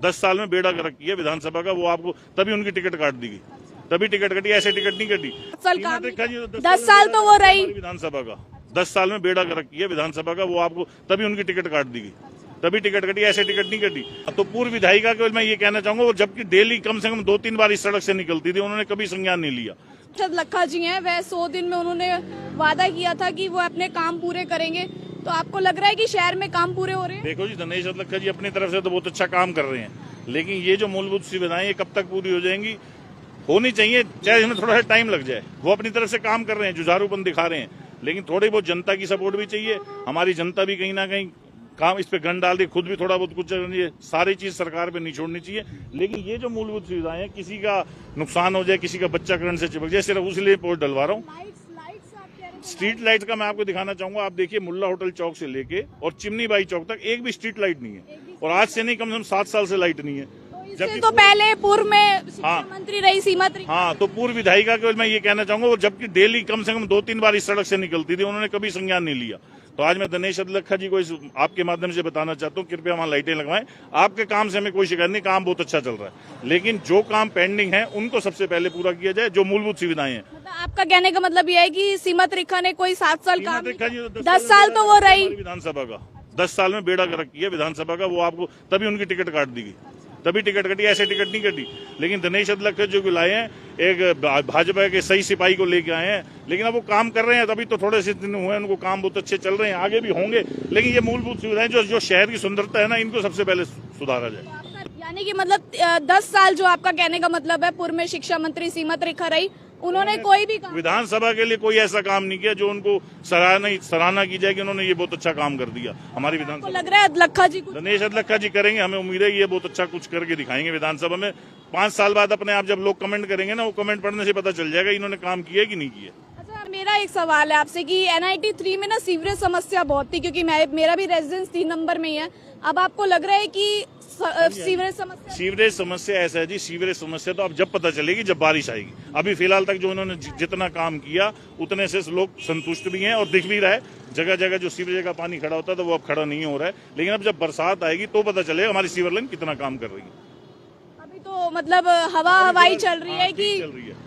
10 साल में बेड़ा गर्क किया विधानसभा का, वो आपको तभी उनकी टिकट काट दी गई, तभी टिकट कटी, ऐसे टिकट नहीं कटी। 10 साल तो वो रही विधानसभा का, 10 साल में बेड़ा गर्क किया विधानसभा का, वो आपको तभी उनकी टिकट काट दी गई, तभी टिकट कटी, ऐसे टिकट नहीं कटी। तो पूर्व विधायिका को मैं ये कहना चाहूंगा, वो जबकि डेली कम से कम 2-3 बार इस सड़क से निकलती थी, उन्होंने कभी संज्ञान नहीं लिया। लखा जी हैं, वह 100 दिन में उन्होंने वादा किया था कि वो अपने काम पूरे करेंगे, तो आपको लग रहा है कि शहर में काम पूरे हो रहे हैं? देखो जी, दिनेश लखा जी अपनी तरफ से तो बहुत अच्छा काम कर रहे हैं, लेकिन ये जो मूलभूत सुविधाएं ये कब तक पूरी हो जाएंगी? होनी चाहिए, चाहे इसमें थोड़ा सा टाइम लग जाए। वो अपनी तरफ से काम कर रहे हैं, जुझारूपन दिखा रहे हैं, लेकिन थोड़ी बहुत जनता की सपोर्ट भी चाहिए। हमारी जनता भी कहीं ना कहीं काम इस पे गन डाल दी, खुद भी थोड़ा बहुत कुछ चाहिए। सारी चीज सरकार पे नहीं छोड़नी चाहिए, लेकिन ये जो मूलभूत सुविधाएं हैं, किसी का नुकसान हो जाए, किसी का बच्चा करंट से चिपक जाए, सिर्फ उसलिए पोस्ट डलवा रहा हूँ। स्ट्रीट लाइट का मैं आपको दिखाना चाहूंगा। आप देखिए, मुल्ला होटल चौक से लेके और चिमनी बाई चौक तक एक भी स्ट्रीट लाइट नहीं है, और आज से नहीं, कम से कम 7 साल से लाइट नहीं है। जबकि तो पहले पूर्व में शिक्षा मंत्री रही सीमा त्रिखा। हाँ, तो पूर्व विधायिका को मैं ये कहना चाहूंगा, वो जबकि डेली कम से कम 2-3 बार इस सड़क से निकलती थी, उन्होंने कभी संज्ञान नहीं लिया। तो आज मैं दिनेश लखा जी को इस आपके माध्यम से बताना चाहता हूँ, कृपया वहाँ लाइटें लगवाएं। आपके काम से हमें कोई शिकायत नहीं, काम बहुत अच्छा चल रहा है, लेकिन जो काम पेंडिंग है उनको सबसे पहले पूरा किया जाए, जो मूलभूत सुविधाएं हैं। आपका कहने का मतलब यह है कि सीमा त्रिखा ने कोई 7 साल काम, 10 10 साल तो वो रही विधानसभा का, 10 साल में बेड़ा गर्क किया विधानसभा का, वो आपको तभी उनकी टिकट काट दी गई, तभी टिकट कटी, ऐसे टिकट नहीं कटी। लेकिन दिनेश लखा जो लाए हैं, एक भाजपा के सही सिपाही को लेके आए हैं, लेकिन अब वो काम कर रहे हैं, तभी तो थोड़े से दिन हुए, उनको काम बहुत अच्छे चल रहे हैं, आगे भी होंगे। लेकिन ये मूलभूत सुविधाएं जो शहर की सुंदरता है ना, इनको सबसे पहले सुधारा जाए। यानी कि मतलब 10 साल जो आपका कहने का मतलब है, पूर्व में शिक्षा मंत्री सीमा त्रिखा रही, उन्होंने कोई भी काम, विधानसभा के लिए कोई ऐसा काम नहीं किया जो उनको सराहना की जाए कि उन्होंने ये बहुत अच्छा काम कर दिया हमारी विधानसभा। लग रहा है लखा जी, दिनेश लखा जी करेंगे, हमें उम्मीद है ये बहुत अच्छा कुछ करके दिखाएंगे विधानसभा में। 5 साल बाद अपने आप जब लोग कमेंट करेंगे ना, वो कमेंट पढ़ने से पता चल जाएगा इन्होंने काम किया कि नहीं किया। मेरा एक सवाल है आपसे कि NIT 3 में ना सीवरेज समस्या बहुत थी, क्योंकि मेरा भी रेजिडेंस 3 नंबर में ही है। अब आपको लग रहा है कि सीवरेज समस्या ऐसा है जी, सीवरेज समस्या तो अब जब पता चलेगी जब बारिश आएगी। अभी फिलहाल तक जो इन्होंने जितना काम किया उतने से लोग संतुष्ट भी हैं, और दिख भी रहा है जगह जगह जो सीवरेज का पानी खड़ा होता था वो अब खड़ा नहीं हो रहा है। लेकिन अब जब बरसात आएगी तो पता चलेगा हमारी सीवर लाइन कितना काम कर रही है। अभी तो मतलब हवाई चल रही है कि चल रही है।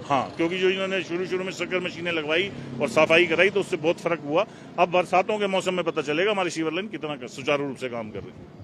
हाँ, क्योंकि जो इन्होंने शुरू में शक्कर मशीनें लगवाई और सफाई कराई, तो उससे बहुत फर्क हुआ। अब बरसातों के मौसम में पता चलेगा हमारी सीवर लाइन कितना सुचारू रूप से काम कर रही है।